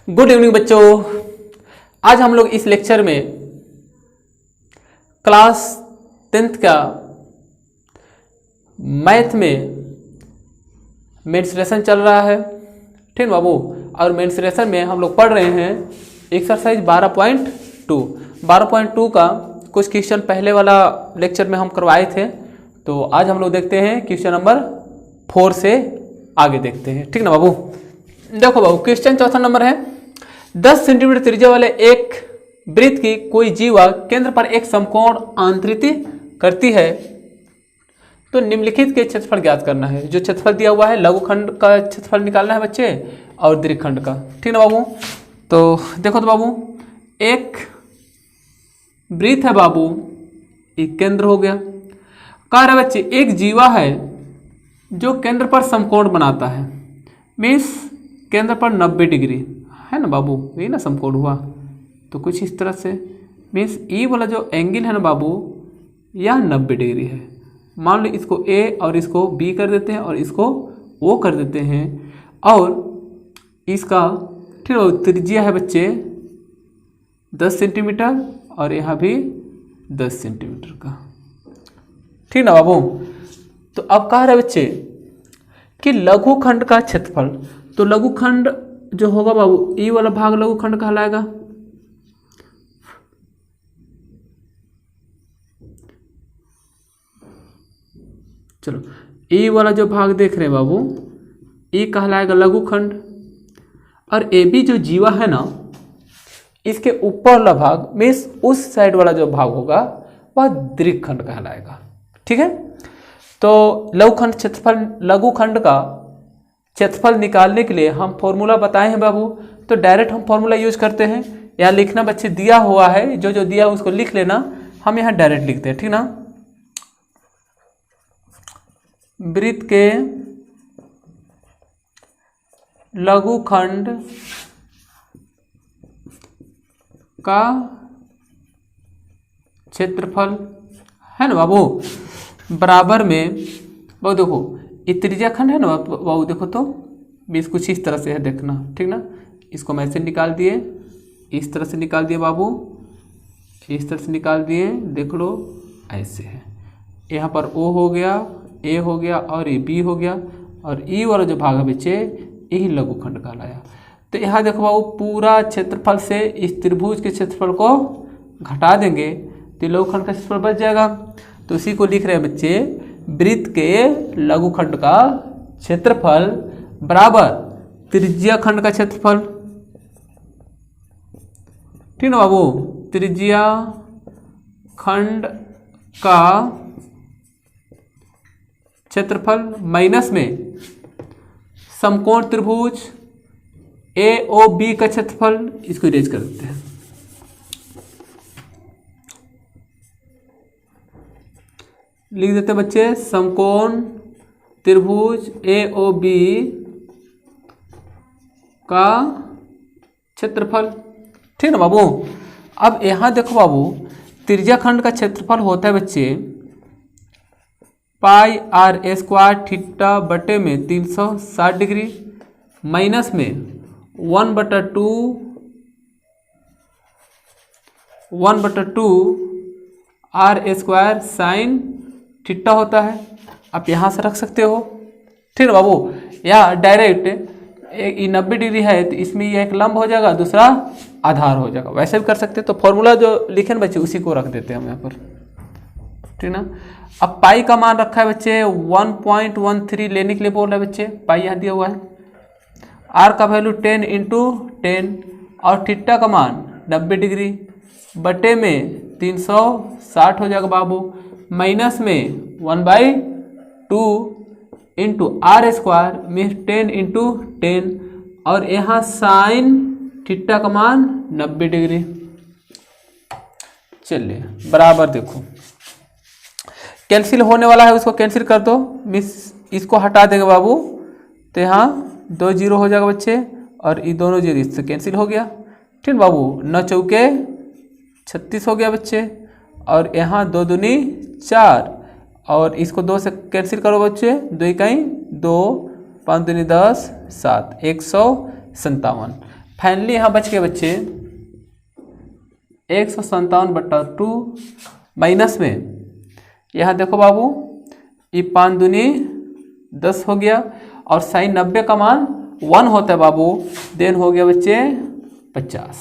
Good evening बच्चों। आज हम लोग इस लेक्चर में क्लास 10th का मैथ में मेंसुरेशन चल रहा है, ठीक है बाबू। और मेंसुरेशन में हम लोग पढ़ रहे हैं एक्सरसाइज 12.2 का कुछ क्वेश्चन पहले वाला लेक्चर में हम करवाए थे। तो आज हम लोग देखते हैं क्वेश्चन नंबर 4 से आगे देखते हैं, ठीक ना बाबू। देखो बाबू, क्वेश्चन चौथा नंबर है 10 सेंटीमीटर त्रिज्या वाले एक वृत्त की कोई जीवा केंद्र पर एक समकोण आंतरिति करती है तो निम्नलिखित के क्षेत्रफल ज्ञात करना है। जो क्षेत्रफल दिया हुआ है लघुखंड का क्षेत्रफल निकालना है बच्चे और दीर्घखंड का, ठीक ना बाबू। तो देखो तो बाबू, एक वृत्त है बाबू, एक केंद्र हो गया। कह रहे बच्चे एक जीवा है जो केंद्र पर समकोण बनाता है, मीन्स केंद्र पर 90 डिग्री है ना बाबू, ये ना समकोण हुआ। तो कुछ इस तरह से मीन्स ई वाला जो एंगल है ना बाबू, यह 90 डिग्री है। मान लो इसको ए और इसको बी कर देते हैं और इसको ओ कर देते हैं। और इसका ठीक है त्रिज्या है बच्चे 10 सेंटीमीटर और यहाँ भी 10 सेंटीमीटर का, ठीक ना बाबू। तो अब कह रहे बच्चे कि लघुखंड का क्षेत्रफल, तो लघुखंड जो होगा बाबू, ई वाला भाग लघुखंड कहलाएगा। चलो, ई वाला जो भाग देख रहे हैं बाबू, ई कहलाएगा लघुखंड। और ए बी जो जीवा है ना, इसके ऊपर वाला भाग मीन्स उस साइड वाला जो भाग होगा वह दीर्घखंड कहलाएगा, ठीक है। तो लघुखंड का क्षेत्रफल निकालने के लिए हम फॉर्मूला बताए हैं बाबू। तो डायरेक्ट हम फॉर्मूला यूज करते हैं। यहाँ लिखना बच्चे दिया हुआ है, जो जो दिया है उसको लिख लेना। हम यहाँ डायरेक्ट लिखते हैं, ठीक ना। वृत्त के लघुखंड का क्षेत्रफल है ना बाबू, बराबर में बाबू देखो ये त्रिज्या खंड है ना बाबू, देखो तो बीस कुछ इस तरह से है, देखना ठीक ना। इसको मैं ऐसे निकाल दिए, इस तरह से निकाल दिए बाबू, इस तरह से निकाल दिए, देख लो ऐसे है। यहाँ पर ओ हो गया, ए हो गया और ये बी हो गया। और ई वाला जो भाग है बच्चे यही लघुखंड कहलाया। तो यहाँ देखो बाबू, पूरा क्षेत्रफल से इस त्रिभुज के क्षेत्रफल को घटा देंगे तो लघुखंड का क्षेत्रफल बच जाएगा। तो उसी को लिख रहे हैं बच्चे, वृत्त के लघुखंड का क्षेत्रफल बराबर त्रिज्या खंड का क्षेत्रफल, ठीक ना बाबू। त्रिज्या खंड का क्षेत्रफल माइनस में समकोण त्रिभुज ए ओ बी का क्षेत्रफल, इसको इरेज कर देते हैं। लिख देते हैं बच्चे समकोण त्रिभुज ए ओ बी का क्षेत्रफल, ठीक ना बाबू। अब यहां देखो बाबू, त्रिज्या खंड का क्षेत्रफल होता है बच्चे pi r a square theta बटे में 360 डिग्री माइनस में 1/2 r a square sine theta होता है। आप यहाँ से रख सकते हो, ठीक है बाबू। या डायरेक्ट 90 डिग्री है तो इसमें ये एक लंब हो जाएगा, दूसरा आधार हो जाएगा, वैसे भी कर सकते हैं। तो फॉर्मूला जो लिखे ना बच्चे उसी को रख देते हैं हम यहाँ पर, ठीक ना। अब पाई का मान रखा है बच्चे 1.13 लेने के लिए बोल रहे हैं बच्चे, पाई यहाँ दिया हुआ है। आर का वैल्यू 10 × 10 और थीटा का मान 90 डिग्री बटे में 360 हो जाएगा बाबू, माइनस में 1/2 × आर स्क्वायर मीन्स 10 × 10 और यहाँ साइन थीटा का मान 90 डिग्री। चलिए बराबर देखो कैंसिल होने वाला है, उसको कैंसिल कर दो, मिस इसको हटा देंगे बाबू। तो यहाँ 2 0 हो जाएगा बच्चे और ये दोनों 0 इससे कैंसिल हो गया, ठीक है बाबू। 9 चौके 36 हो गया बच्चे और यहाँ 2 दूनी 4 और इसको 2 से कैंसिल करो बच्चे, 2 इकाई 2 5 दूनी 10 7 157। फाइनली यहाँ बच गए बच्चे 157/2 माइनस में यहाँ देखो बाबू ये 5 दूनी 10 हो गया और साइन 90 का मान 1 होता है बाबू, देन हो गया बच्चे 50।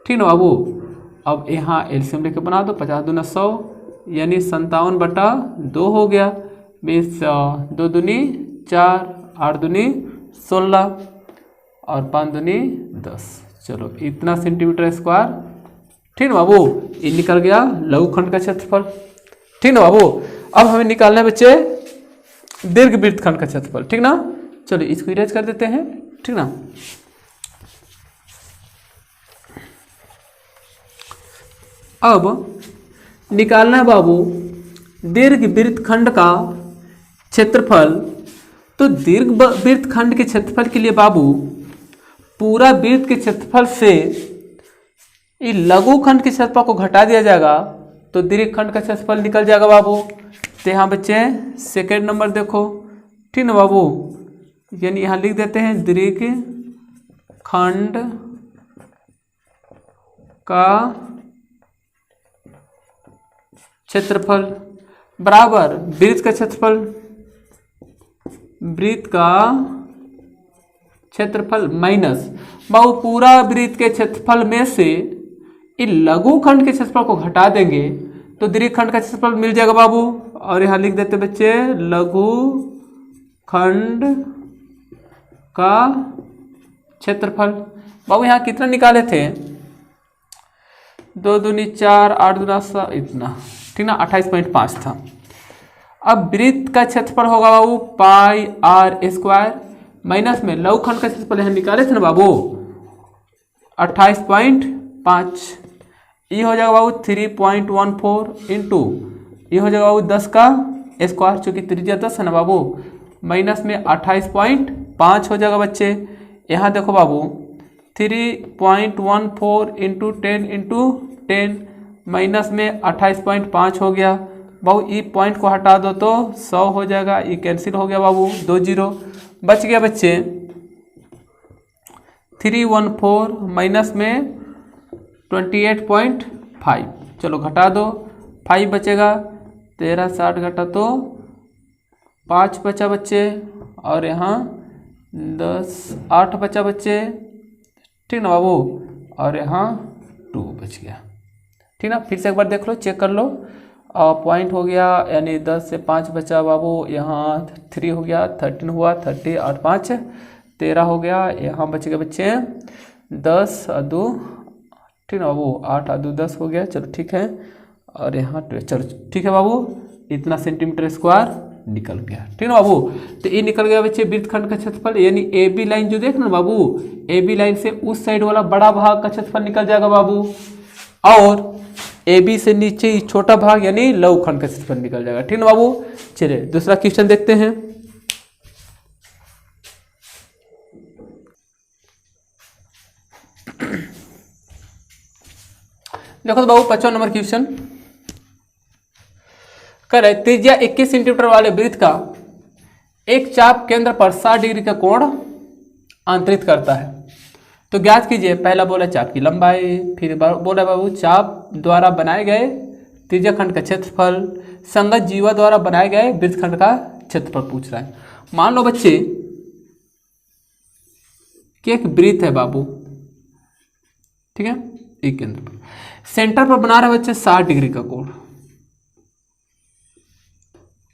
ठीक ना बाबू। अब यहाँ एलसीएम लेके बना दो, 50 दूना 100 यानी 57/2 हो गया, मीन्स 2 दूनी 4, 8 दूनी 16 और 5 दूनी 10। चलो इतना सेंटीमीटर स्क्वायर। ठीक ना बाबू, ये निकल गया लघुखंड का क्षेत्रफल। ठीक ना बाबू। अब हमें निकालना है बच्चे दीर्घ वृत्तखंड का क्षेत्रफल। ठीक ना, चलो इसको इरेज कर देते हैं। ठीक ना, अब निकालना है बाबू दीर्घ वृत्तखंड का क्षेत्रफल। तो दीर्घ वृत्तखंड के क्षेत्रफल के लिए बाबू पूरा वृत्त के क्षेत्रफल से ये लघुखंड के क्षेत्रफल को घटा दिया जाएगा तो दीर्घखंड का क्षेत्रफल निकल जाएगा बाबू। तो यहाँ बच्चे सेकेंड नंबर देखो। ठीक ना बाबू, यानी यहाँ लिख देते हैं दीर्घखंड का क्षेत्रफल बराबर वृत्त का क्षेत्रफल, वृत्त का क्षेत्रफल माइनस बाबू पूरा वृत्त के क्षेत्रफल में से इन लघुखंड के क्षेत्रफल को घटा देंगे तो दीर्घखंड का क्षेत्रफल मिल जाएगा बाबू। और यहाँ लिख देते बच्चे लघुखंड का क्षेत्रफल। बाबू यहाँ कितना निकाले थे, 2 दूनी 4, 8 दूना 7, इतना। ठीक ना, 28.5 था। अब वृत्त का क्षेत्रफल होगा बाबू पाई आर स्क्वायर माइनस में लघुखंड का क्षेत्रफल यहाँ निकाले थे ना बाबू 28.5। ये हो जाएगा बाबू 3.14 इंटू ये हो जाएगा बाबू 10 का स्क्वायर, चूंकि त्रिज्या 10 है ना बाबू, माइनस में 28.5 हो जाएगा बच्चे। यहाँ देखो बाबू 3.14 इंटू 10 माइनस में 28.5 हो गया बाबू। ई पॉइंट को हटा दो तो 100 हो जाएगा, ये कैंसिल हो गया बाबू, 2 जीरो बच गया बच्चे। 314 माइनस में 28.5, चलो घटा दो, 5 बचेगा, 13 60 घटा तो 5 बचा बच्चे और यहाँ 10 8 बचा बच्चे। ठीक ना बाबू, और यहाँ 2 बच गया। ठीक ना, फिर से एक बार देख लो, चेक कर लो। पॉइंट हो गया यानी 10 से 5 बचा बाबू, यहाँ 3 हो गया, 13 हुआ, 30 8 5 13 हो गया, यहाँ बच गए बच्चे 10 और 2। ठीक ना बाबू, 8 और 2 10 हो गया, चलो ठीक है। और यहाँ चलो ठीक है बाबू, इतना सेंटीमीटर स्क्वायर निकल गया। ठीक ना बाबू, तो ये निकल गया बच्चे वृत्तखंड का क्षेत्रफल। यानी ए बी लाइन जो देख ना बाबू, ए बी लाइन से उस साइड वाला बड़ा भाग का क्षेत्रफल निकल जाएगा बाबू, और ए बी से नीचे ही छोटा भाग यानी लघुखंड का क्षेत्रफल निकल जाएगा। ठीक ना बाबू, चलिए दूसरा क्वेश्चन देखते हैं। देखो तो बाबू 55 नंबर क्वेश्चन कर रहे, त्रिज्या 21 सेंटीमीटर वाले वृत्त का एक चाप केंद्र पर 60 डिग्री का कोण अंतरित करता है। तो ज्ञात कीजिए, पहला बोला चाप की लंबाई, फिर बोला बाबू चाप द्वारा बनाए गए त्रिज्याखंड का क्षेत्रफल, संगत जीवा द्वारा बनाए गए वृत्तखंड का क्षेत्रफल पूछ रहा है। मान लो बच्चे कि एक वृत्त है बाबू, ठीक है, एक केंद्र पर सेंटर पर बना रहे बच्चे 60 डिग्री का कोण।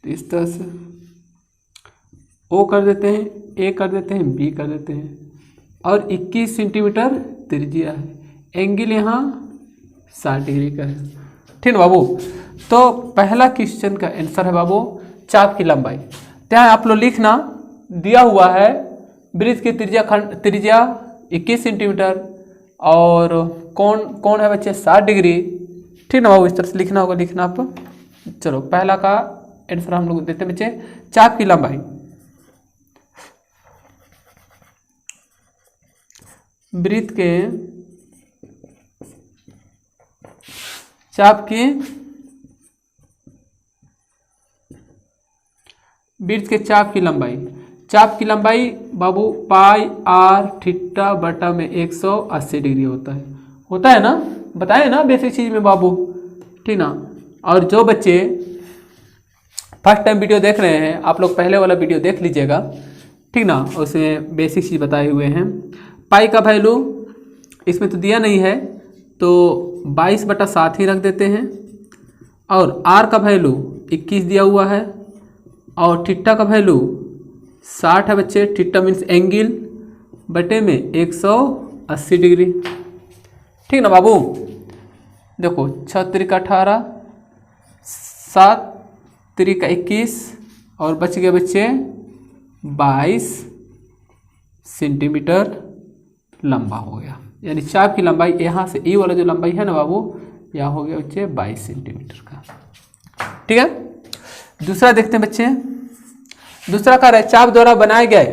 इस तरह से ओ कर देते हैं, ए कर देते हैं, बी कर देते हैं, और 21 सेंटीमीटर त्रिज्या है, एंगल यहाँ 60 डिग्री का है। ठीक है बाबू, तो पहला क्वेश्चन का आंसर है बाबू चाप की लंबाई। यहाँ आप लोग लिखना, दिया हुआ है वृत्त की त्रिज्या 21 सेंटीमीटर और कौन है बच्चे 60 डिग्री। ठीक ना बाबू, इस तरह से लिखना होगा, लिखना आप। चलो पहला का आंसर हम लोग देते हैं बच्चे चाप की लंबाई। वृत्त के चाप की वृत्त के चाप की लंबाई। चाप की लंबाई बाबू पाई आर थीटा बटा में 180 डिग्री होता है ना, बताए ना बेसिक चीज में बाबू, ठीक ना। और जो बच्चे फर्स्ट टाइम वीडियो देख रहे हैं, आप लोग पहले वाला वीडियो देख लीजिएगा, ठीक ना, उसमें बेसिक चीज बताए हुए हैं। पाई का वैल्यू इसमें तो दिया नहीं है, तो 22/7 ही रख देते हैं। और आर का वैल्यू 21 दिया हुआ है, और थीटा का वैल्यू 60 है बच्चे। थीटा मीन्स एंगल बटे में 180 डिग्री, ठीक ना बाबू। देखो 6 त्रिक 18, 7 त्रिक 21 और बच गए बच्चे 22 सेंटीमीटर लंबा हो गया। यानी चाप की लंबाई यहाँ से ई वाला जो लंबाई है ना बाबू, यहाँ हो गया बच्चे 22 सेंटीमीटर का, ठीक है। दूसरा देखते हैं बच्चे, दूसरा कार्य है चाप द्वारा बनाए गए,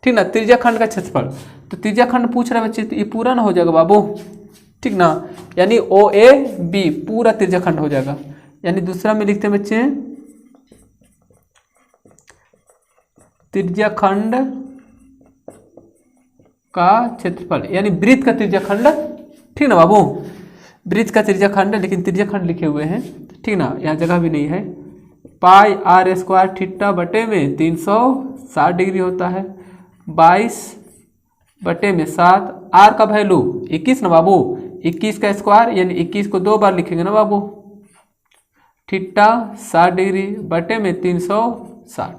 ठीक ना, त्रिज्या खंड का क्षेत्रफल। तो त्रिज्या खंड पूछ रहा है बच्चे, तो ये पूरा ना हो जाएगा बाबू, ठीक ना, यानी ओ ए बी पूरा त्रिज्या खंड हो जाएगा। यानी दूसरा में लिखते हैं बच्चे त्रिज्या खंड का क्षेत्रफल, यानी वृत्त का त्रिज्या खंड, ठीक ना बाबू, वृत्त का त्रिज्या खंड, लेकिन त्रिज्या खंड लिखे हुए हैं, ठीक ना, यहाँ जगह भी नहीं है। पाई आर स्क्वायर थीटा बटे में 360 डिग्री होता है, 22/7। आर का वैल्यू 21 ना बाबू, 21 का स्क्वायर यानी 21 को 2 बार लिखेंगे ना बाबू, थीटा 60 डिग्री बटे में 360,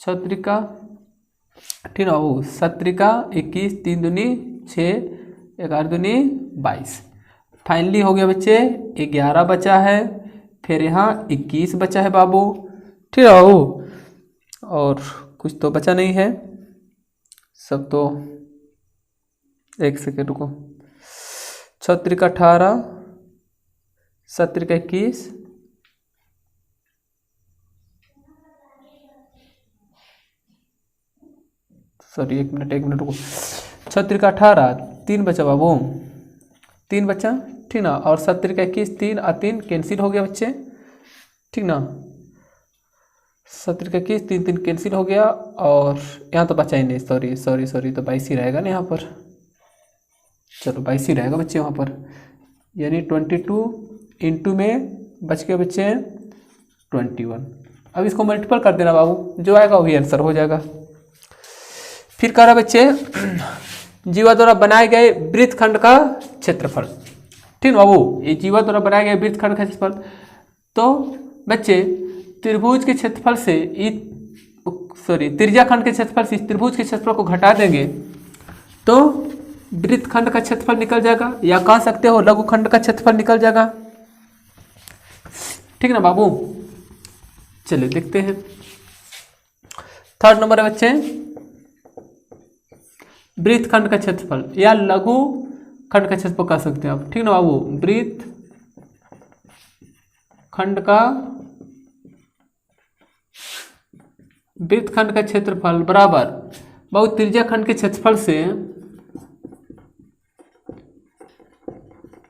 6 त्रिका, ठीक ना बाबू, 7 त्रिका 21, 3 दूनी 6, 11 दूनी 22। फाइनली हो गया बच्चे 11 बचा है, फिर यहाँ 21 बचा है बाबू, ठीक है बाबू, और कुछ तो बचा नहीं है, सब तो, एक सेकेंड रुको, 6 त्रिक 18, 7 त्रिक 21, सॉरी एक मिनट रुको, 6 त्रिक 18, 3 बचा बाबू, 3 बचा, ठीक ना, और 7 त्रिक 21, 3 और 3 कैंसिल हो गया बच्चे, ठीक ना, 7 त्रिक 21, 3 कैंसिल हो गया, और यहाँ तो बचा ही नहीं, सॉरी, तो 22 ही रहेगा ना यहाँ पर, चलो 22 ही रहेगा बच्चे वहाँ पर, यानी 22 इंटू में बच गए बच्चे 21। अब इसको मल्टीपल कर देना बाबू, जो आएगा वही आंसर हो जाएगा। फिर कह रहा बच्चे जीवा द्वारा बनाए गए वृत्तखंड का क्षेत्रफल, ठीक ना बाबू, ये जीवा द्वारा बनाए गए वृत्तखंड का क्षेत्रफल। तो बच्चे त्रिभुज के क्षेत्रफल से त्रिज्या खंड के क्षेत्रफल से त्रिभुज के क्षेत्रफल को घटा देंगे तो वृत्तखंड का क्षेत्रफल निकल जाएगा, या कह सकते हो लघुखंड का क्षेत्रफल निकल जाएगा, ठीक ना बाबू। चलिए देखते हैं, थर्ड नंबर है बच्चे वृत्तखंड का क्षेत्रफल या लघु खंड का क्षेत्रफल कह सकते हैं आप, ठीक ना बाबू। वृत्तखंड का क्षेत्रफल बराबर बाबू त्रिज्या खंड के क्षेत्रफल से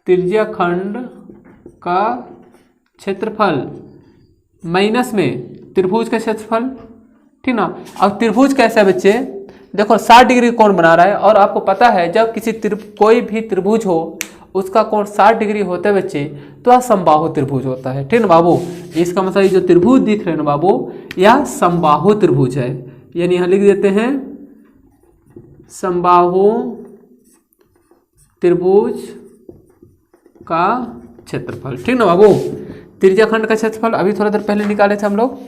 त्रिज्या खंड का क्षेत्रफल माइनस में त्रिभुज का क्षेत्रफल, ठीक ना। अब त्रिभुज कैसा है बच्चे, देखो 60 डिग्री कोण बना रहा है, और आपको पता है जब किसी कोई भी त्रिभुज हो उसका कोण 60 डिग्री होता है बच्चे, तो यह समबाहु त्रिभुज होता है, ठीक ना बाबू। इसका मतलब जो त्रिभुज दिख रहे हैं ना बाबू, यह समबाहु त्रिभुज है, यानी यहां लिख देते हैं समबाहु त्रिभुज का क्षेत्रफल, ठीक ना बाबू। त्रिज्या खंड का क्षेत्रफल अभी थोड़ा देर पहले निकाले थे हम लोग,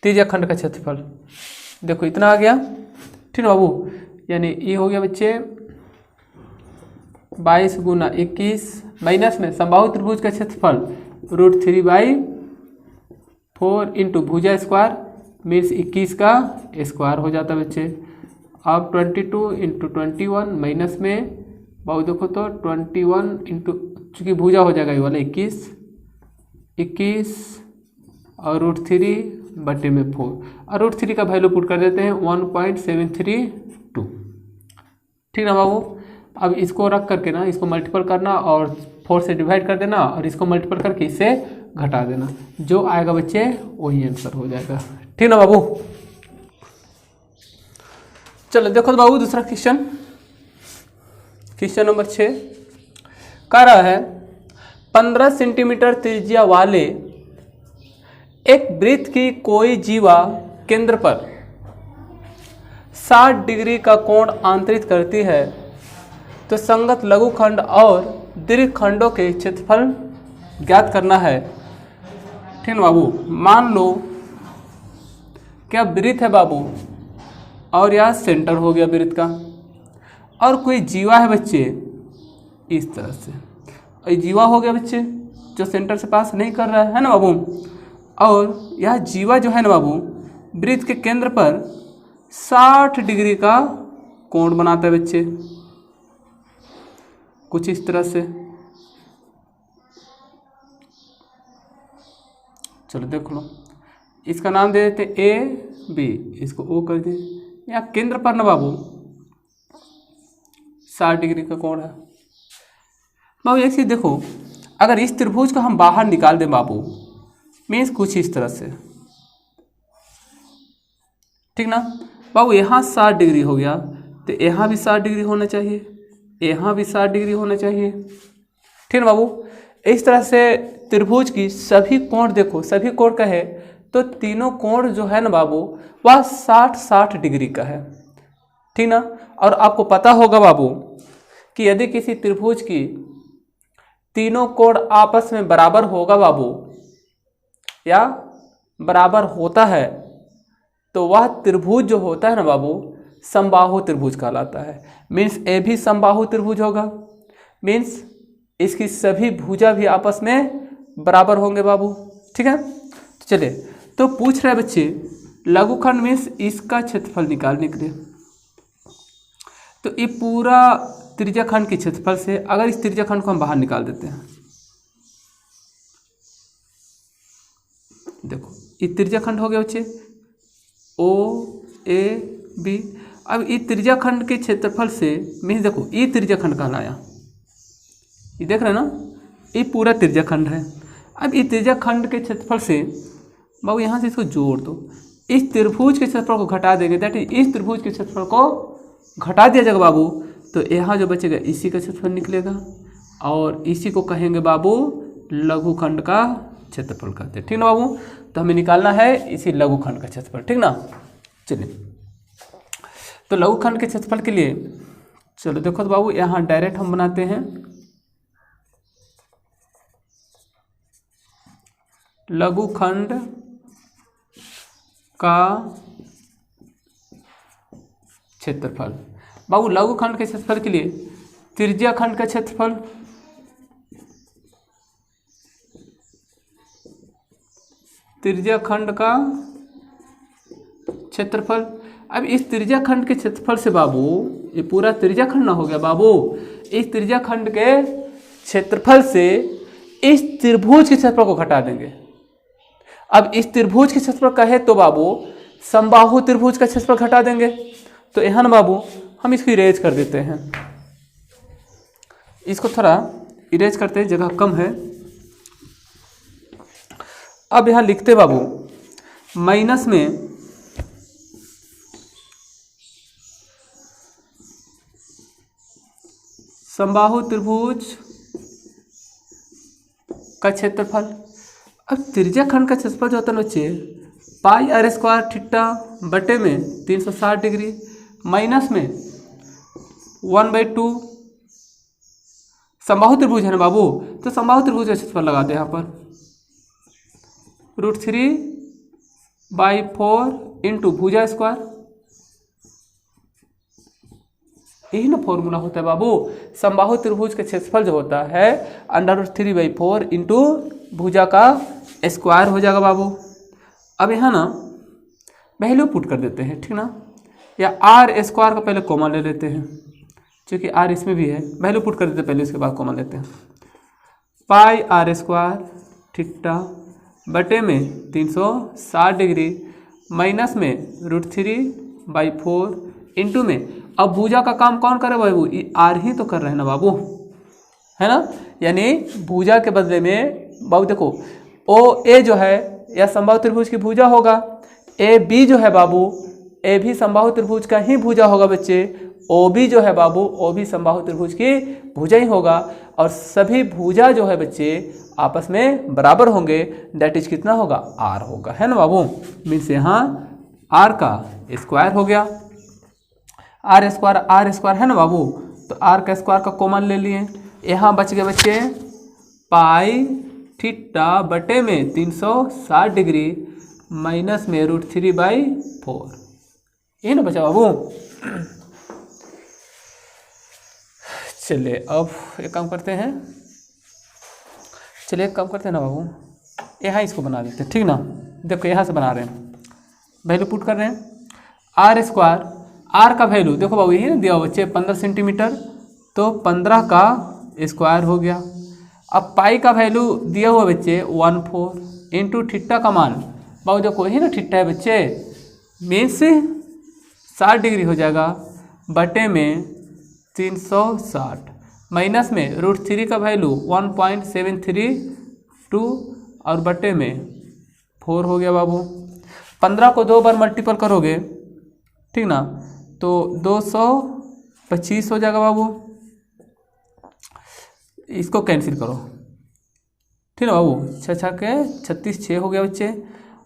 त्रिज्या खंड का क्षेत्रफल देखो इतना आ गया, ठीक है बाबू, यानी ये हो गया बच्चे 22 × 21 माइनस में समबाहु त्रिभुज का क्षेत्रफल √3/4 इंटू भुजा स्क्वायर मीन्स 21 का स्क्वायर हो जाता है बच्चे। अब 22 इंटू 21 माइनस में बाबू देखो तो 21 इंटू, चूँकि भुजा हो जाएगा ये वाला 21 और √3/4, और √3 का वैल्यू पुट कर देते हैं 1.732, ठीक ना बाबू। अब इसको रख करके ना, इसको मल्टीपल करना और 4 से डिवाइड कर देना, और इसको मल्टीपल करके इससे घटा देना, जो आएगा बच्चे वही आंसर हो जाएगा। ठीक ना बाबू। चलो देखो तो बाबू दूसरा क्वेश्चन, क्वेश्चन नंबर 6 कह रहा है 15 सेंटीमीटर त्रिज्या वाले एक वृत्त की कोई जीवा केंद्र पर 60 डिग्री का कोण आंतरित करती है, तो संगत लघुखंड और दीर्घखंडों के क्षेत्रफल ज्ञात करना है। ठीक है बाबू। मान लो क्या वृत्त है बाबू, और यह सेंटर हो गया वृत्त का, और कोई जीवा है बच्चे इस तरह से, और जीवा हो गया बच्चे जो सेंटर से पास नहीं कर रहा है ना बाबू, और यह जीवा जो है ना बाबू वृत्त के केंद्र पर 60 डिग्री का कोण बनाता है बच्चे, कुछ इस तरह से। चलो देख लो, इसका नाम दे देते ए बी, इसको ओ कर दे। यहाँ केंद्र पर ना बाबू 60 डिग्री का कोण है बाबू। एक चीज देखो, अगर इस त्रिभुज को हम बाहर निकाल दें बाबू, मीन्स कुछ इस तरह से, ठीक ना बाबू। यहाँ 60 डिग्री हो गया, तो यहाँ भी 60 डिग्री होना चाहिए, यहाँ भी 60 डिग्री होना चाहिए। ठीक ना बाबू। इस तरह से त्रिभुज की सभी कोण देखो, सभी कोण का है तो तीनों कोण जो है ना बाबू वह 60-60 डिग्री का है। ठीक ना। और आपको पता होगा बाबू कि यदि किसी त्रिभुज की तीनों कोण आपस में बराबर होगा बाबू, या बराबर होता है, तो वह त्रिभुज जो होता है ना बाबू समबाहु त्रिभुज कहलाता है। मीन्स ए भी समबाहु त्रिभुज होगा, मीन्स इसकी सभी भुजा भी आपस में बराबर होंगे बाबू। ठीक है। तो चलिए, तो पूछ रहे बच्चे लघुखंड मीन्स इसका क्षेत्रफल निकालने के लिए, तो ये पूरा त्रिज्याखंड के क्षेत्रफल से अगर इस त्रिज्याखंड को हम बाहर निकाल देते हैं, देखो ये त्रिज्याखंड हो गया बच्चे ओ ए बी। अब ये त्रिज्याखंड के क्षेत्रफल से मीन्स देखो ये त्रिज्याखंड कहलाया, ये देख रहे हैं ना, ये पूरा त्रिज्याखंड है। अब ये त्रिज्याखंड के क्षेत्रफल से बाबू यहाँ से इसको जोड़ दो, इस त्रिभुज के क्षेत्रफल को घटा देंगे, दैट इज इस त्रिभुज के क्षेत्रफल को घटा दिया जाएगा बाबू, तो यहाँ जो बचेगा इसी का क्षेत्रफल निकलेगा, और इसी को कहेंगे बाबू लघुखंड का क्षेत्रफल कहते हैं। ठीक ना बाबू। तो हमें निकालना है इसी लघुखंड का क्षेत्रफल। ठीक ना। चलिए, तो लघुखंड के क्षेत्रफल के लिए चलो देखो तो बाबू यहाँ डायरेक्ट हम बनाते हैं लघुखंड का क्षेत्रफल। बाबू लघुखंड के क्षेत्रफल के लिए त्रिज्याखंड का क्षेत्रफल, त्रिज्याखंड का क्षेत्रफल। अब इस त्रिज्याखंड के क्षेत्रफल से बाबू ये पूरा त्रिज्याखंड ना हो गया बाबू, इस त्रिज्याखंड के क्षेत्रफल से इस त्रिभुज के क्षेत्रफल को घटा देंगे। अब इस त्रिभुज के क्षेत्रफल कहे तो बाबू समबाहु त्रिभुज का क्षेत्रफल घटा देंगे, तो यहाँ ना बाबू हम इसको इरेज कर देते हैं, इसको थोड़ा इरेज करते हैं, जगह कम है। अब यहाँ लिखते बाबू माइनस में समबाहु त्रिभुज का क्षेत्रफल। अब त्रिज्याखंड का क्षेत्रफल जो होता है बच्चे पाई आर स्क्वायर थीटा बटे में 360 डिग्री माइनस में 1/2 समबाहु त्रिभुज है ना बाबू, तो समबाहु त्रिभुज का क्षेत्रफल लगाते हैं यहाँ पर √3/4 इंटू भुजा स्क्वायर। यही ना फॉर्मूला होता है बाबू, समबाहु त्रिभुज का क्षेत्रफल जो होता है √3/4 इंटू भुजा का स्क्वायर हो जाएगा बाबू। अब यहाँ ना वैल्यू पुट कर देते हैं, ठीक ना, या आर स्क्वायर का पहले कॉमन ले लेते हैं, क्योंकि आर इसमें भी है, वैल्यू पुट कर देते हैं पहले, उसके बाद कॉमन लेते हैं। पाई आर स्क्वायर थीटा बटे में 360 डिग्री माइनस में √3/4 इंटू में, अब भुजा का काम कौन करे बाबू, आर ही तो कर रहे हैं ना बाबू, है ना, यानी भुजा के बदले में बाबू देखो ओ ए जो है यह समबाहु त्रिभुज की भुजा होगा, ए बी जो है बाबू ए भी समबाहु त्रिभुज का ही भुजा होगा बच्चे, ओ बी जो है बाबू ओ भी समबाहु त्रिभुज की भुजा ही होगा, और सभी भुजा जो है बच्चे आपस में बराबर होंगे, दैट इज कितना होगा आर होगा, है ना बाबू। मीन्स यहाँ आर का स्क्वायर हो गया, आर स्क्वायर है ना बाबू, तो आर का स्क्वायर का कॉमन ले लिए, यहाँ बच गए बच्चे पाई थीटा बटे में 360 डिग्री माइनस में √3/4, ये ना बचा बाबू। चलिए अब एक काम करते हैं, ना बाबू, यहाँ इसको बना देते हैं, ठीक ना। देखो यहाँ से बना रहे हैं, वैल्यू पुट कर रहे हैं, आर स्क्वायर, आर का वैल्यू देखो बाबू यही ना दिया हुआ बच्चे 15 सेंटीमीटर, तो 15 का स्क्वायर हो गया। अब पाई का वैल्यू दिया हुआ बच्चे 14 इंटू थीटा का मान बाबू देखो यही ना थीटा है बच्चे, मीन्स 60 डिग्री हो जाएगा, बटे में 360 माइनस में √3 का वैल्यू 1.732 और बटे में 4 हो गया बाबू। 15 को 2 बार मल्टीपल करोगे, ठीक ना, तो 225 हो जाएगा बाबू, इसको कैंसिल करो, ठीक ना बाबू, 6 के 36 6 हो गया बच्चे,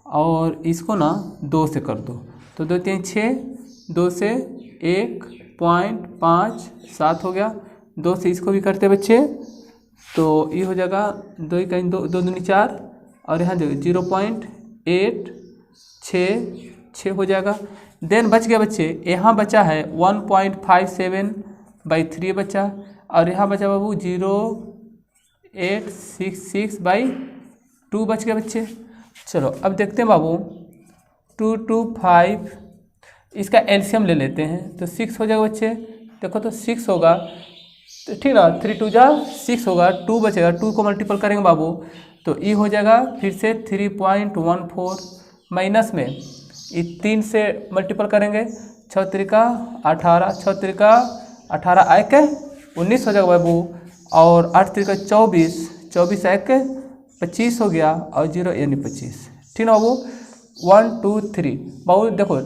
और इसको ना 2 से कर दो, तो 2 3 6, 2 से 1.57 हो गया, 2 से इसको भी करते बच्चे, तो ये हो जाएगा 2 कहीं 2 2 दूनी 4, और यहाँ देखो 0.866 हो जाएगा। देन बच गया बच्चे, यहाँ बचा है 1.57/3 बचा, और यहाँ बचा बाबू 0.866/2 बच गया बच्चे। चलो अब देखते हैं बाबू 2 2 5, इसका एलसीएम ले लेते हैं, तो 6 हो जाएगा बच्चे, देखो तो 6 होगा, तो ठीक ना, 3 2 जा 6 होगा, 2 बचेगा, 2 को मल्टीपल करेंगे बाबू, तो ये हो जाएगा फिर से 3.14 माइनस में ये 3 से मल्टीपल करेंगे, 6 त्रिका 18, 6 त्रिका 18 आए के 19 हो जाएगा बाबू, और 8 त्रिका 24, 24 आए के 25 हो गया, और 0 यानी 25, ठीक ना बाबू। 1 2 3 बाबू देखो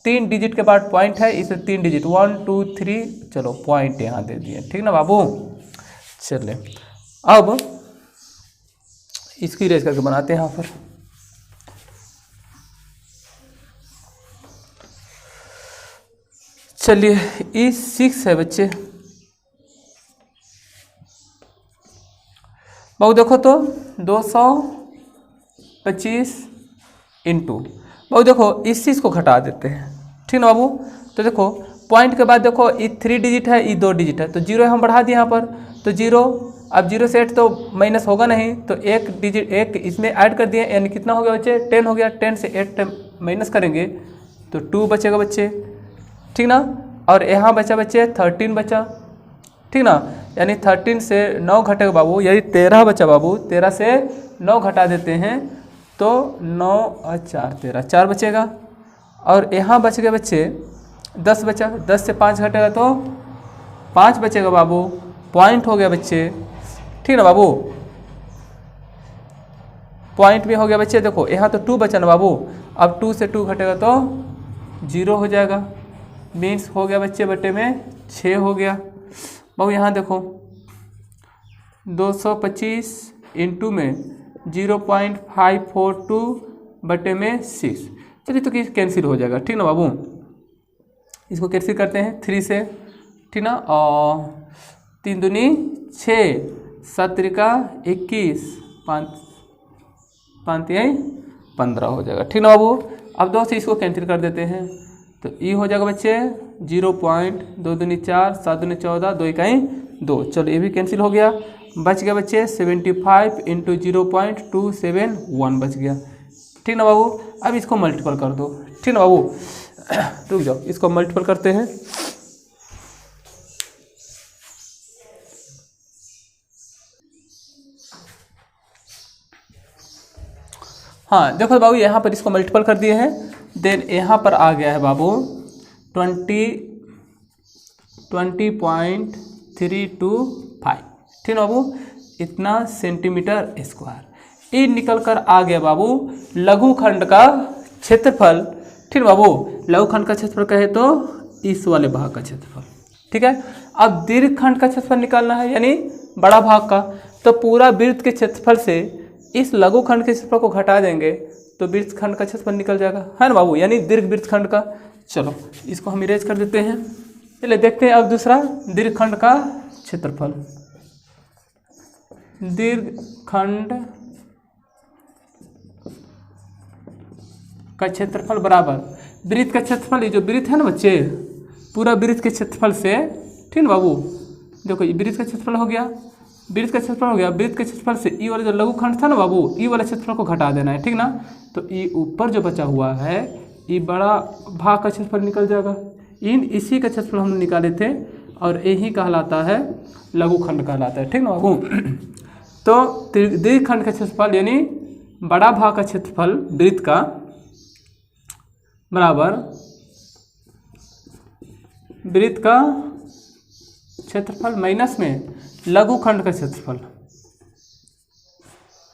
3 डिजिट के बाद पॉइंट है, इसे 3 डिजिट 1 2 3, चलो पॉइंट यहाँ दे दिए, ठीक ना बाबू। चलिए अब इसकी रेस करके बनाते हैं यहाँ पर, चलिए ई 6 है बच्चे, बाबू देखो तो 225 इंटू, बाबू देखो इस चीज़ को घटा देते हैं, ठीक ना बाबू। तो देखो पॉइंट के बाद देखो ये 3 डिजिट है, ये 2 डिजिट है, तो 0 हम बढ़ा दिए यहाँ पर, तो 0, अब 0 से 8 तो माइनस होगा नहीं, तो 1 डिजिट 1 इसमें ऐड कर दिए, यानी कितना हो गया बच्चे 10 हो गया, 10 से 8 माइनस करेंगे तो 2 बचेगा बच्चे, ठीक ना। और यहाँ बचा बच्चे 13 बचा, ठीक ना, यानी 13 से 9 घटेगा बाबू, यही 13 बचा बाबू, 13 से 9 घटा देते हैं, तो 9 और 4 13, 4 बचेगा, और यहाँ बच गए बच्चे 10 बचा, 10 से 5 घटेगा तो 5 बचेगा बाबू, पॉइंट हो गया बच्चे, ठीक ना बाबू, पॉइंट भी हो गया बच्चे। देखो यहाँ तो 2 बचा ना बाबू, अब 2 से 2 घटेगा तो 0 हो जाएगा, मीन्स हो गया बच्चे बटे में 6 हो गया बाबू। यहाँ देखो 225 इंटू में 0.542 बटे में 6, चलिए तो कैंसिल हो जाएगा, ठीक ना बाबू। इसको कैंसिल करते हैं 3 से, ठीक ना, और 3 दूनी 6, 7 त्रिका 21, 5 15 हो जाएगा, ठीक ना बाबू। अब 2 से इसको कैंसिल कर देते हैं, तो ये हो जाएगा बच्चे 0.2 दूनी 4, 7 दूनी 14, 2 इकाई 2, चलो ये भी कैंसिल हो गया, बच गया बच्चे 75 इंटू 0.271 बच गया, ठीक ना बाबू। अब इसको मल्टीपल कर दो, ठीक ना बाबू, रुक जाओ, इसको मल्टीपल करते हैं, हाँ देखो बाबू यहाँ पर इसको मल्टीपल कर दिए हैं, देन यहाँ पर आ गया है बाबू 20.325, ठीक है बाबू, इतना सेंटीमीटर स्क्वायर। ई निकल कर आ गया बाबू लघु खंड का क्षेत्रफल। ठीक बाबू, लघु खंड का क्षेत्रफल कहे तो इस वाले भाग का क्षेत्रफल। ठीक है, अब दीर्घ खंड का क्षेत्रफल निकालना है यानी बड़ा भाग का, तो पूरा वृत्त के क्षेत्रफल से इस लघु खंड के क्षेत्रफल को घटा देंगे तो वृत्त खंड का क्षेत्रफल निकल जाएगा, है ना बाबू, यानी दीर्घ वृत्त खंड का। चलो इसको हम इरेज कर देते हैं। चलिए देखते हैं अब दूसरा दीर्घ खंड का क्षेत्रफल। दीर्घ खंड का क्षेत्रफल बराबर वृत्त का क्षेत्रफल, ये जो वृत्त है ना बच्चे, पूरा वृत्त के क्षेत्रफल से, ठीक ना बाबू, देखो ये वृत्त का क्षेत्रफल हो गया, वृत्त का क्षेत्रफल हो गया, वृत्त के क्षेत्रफल से ई वाला जो लघु खंड था ना बाबू, ई वाला क्षेत्रफल को घटा देना है, ठीक ना। तो ई ऊपर जो बचा हुआ है ये बड़ा भाग का क्षेत्रफल निकल जाएगा। इसी का क्षेत्रफल हम निकाले थे और यही कहलाता है लघु खंड कहलाता है, ठीक ना बाबू। तो दीर्घ खंड का क्षेत्रफल यानी बड़ा भाग का क्षेत्रफल वृत्त का बराबर वृत्त का क्षेत्रफल माइनस में लघु खंड का क्षेत्रफल,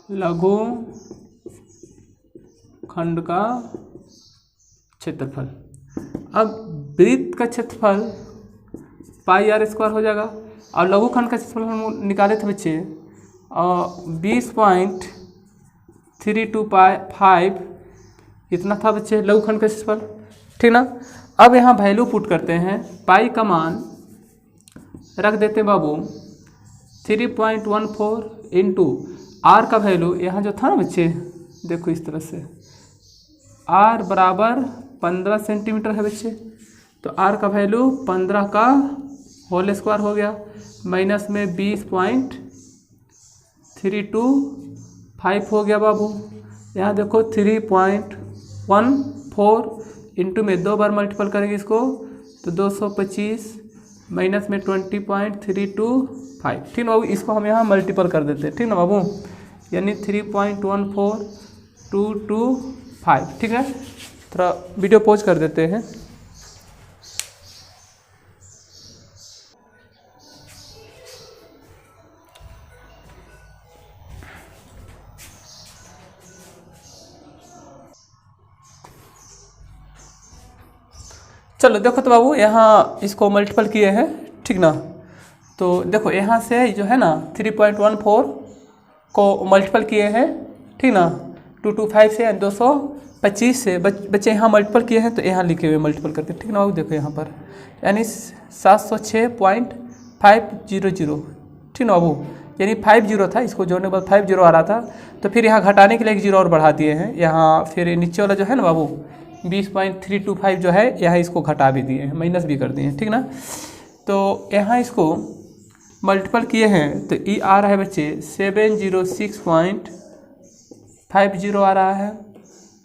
लघु खंड का क्षेत्रफल। अब वृत्त का क्षेत्रफल पाई आर स्क्वायर हो जाएगा और लघु खंड का क्षेत्रफल हम निकाले थे बच्चे 20.325 इतना था बच्चे लघु खंड का क्षेत्रफल, ठीक ना। अब यहाँ वैल्यू पुट करते हैं, पाई का मान रख देते हैं बाबू 3.14 इंटू आर का वैल्यू यहाँ जो था ना बच्चे, देखो इस तरह से आर बराबर 15 सेंटीमीटर है बच्चे, तो आर का वैल्यू 15 का होल स्क्वायर हो गया माइनस में 20.325 हो गया बाबू। यहाँ देखो 3.14 इंटू में 2 बार मल्टीपल करेंगे इसको तो 225 माइनस में 20.325, ठीक ना बाबू। इसको हम यहाँ मल्टीपल कर देते हैं, ठीक ना बाबू, यानी 3.14225, ठीक है। थोड़ा वीडियो पॉज कर देते हैं। चलो देखो तो बाबू यहाँ इसको मल्टीपल किए हैं, ठीक ना। तो देखो यहाँ से जो है ना 3.14 को मल्टीपल किए हैं, ठीक ना, 225 से 225 से बच्चे यहाँ मल्टीपल किए हैं तो यहाँ लिखे हुए मल्टीपल करके, ठीक ना बाबू। देखो यहाँ पर यानी 706.500, ठीक ना बाबू, यानी 50 था, इसको जोड़ने के बाद 50 आ रहा था, तो फिर यहाँ घटाने के लिए एक जीरो और बढ़ा दिए हैं यहाँ। फिर नीचे वाला जो है ना बाबू 20.325 जो है यहाँ इसको घटा भी दिए हैं, माइनस भी कर दिए हैं, ठीक ना। तो यहाँ इसको मल्टीपल किए हैं तो ई आ रहा है बच्चे 706.50 आ रहा है,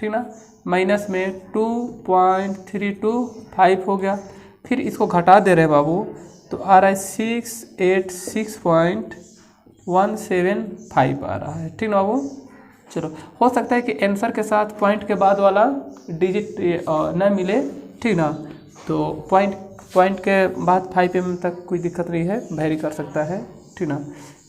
ठीक ना, माइनस में 2.325 हो गया। फिर इसको घटा दे रहे हैं बाबू तो आ रहा है 686.175 आ रहा है, ठीक ना बाबू। चलो हो सकता है कि आंसर के साथ पॉइंट के बाद वाला डिजिट न मिले, ठीक ना, तो पॉइंट के बाद 5 mm तक कोई दिक्कत नहीं है, वेरी कर सकता है, ठीक ना।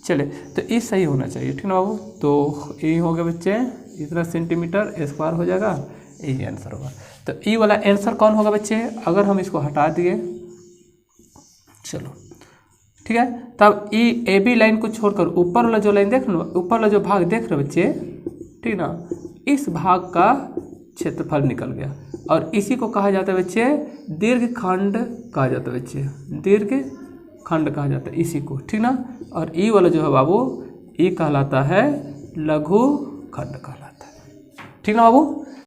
चले तो ये सही होना चाहिए, ठीक ना बाबू। तो यही हो गया बच्चे, इतना सेंटीमीटर स्क्वायर हो जाएगा, यही आंसर होगा। तो ये वाला आंसर कौन होगा बच्चे, अगर हम इसको हटा दिए, चलो ठीक है, तब ई ए बी लाइन को छोड़कर ऊपर वाला जो लाइन देख लो, ऊपर वाला जो भाग देख रहे बच्चे, ठीक ना, इस भाग का क्षेत्रफल निकल गया और इसी को कहा जाता है बच्चे दीर्घ खंड कहा जाता है बच्चे, दीर्घ खंड कहा जाता है इसी को, ठीक ना। और ई वाला जो है बाबू ये कहलाता है लघु खंड कहलाता है, ठीक ना बाबू।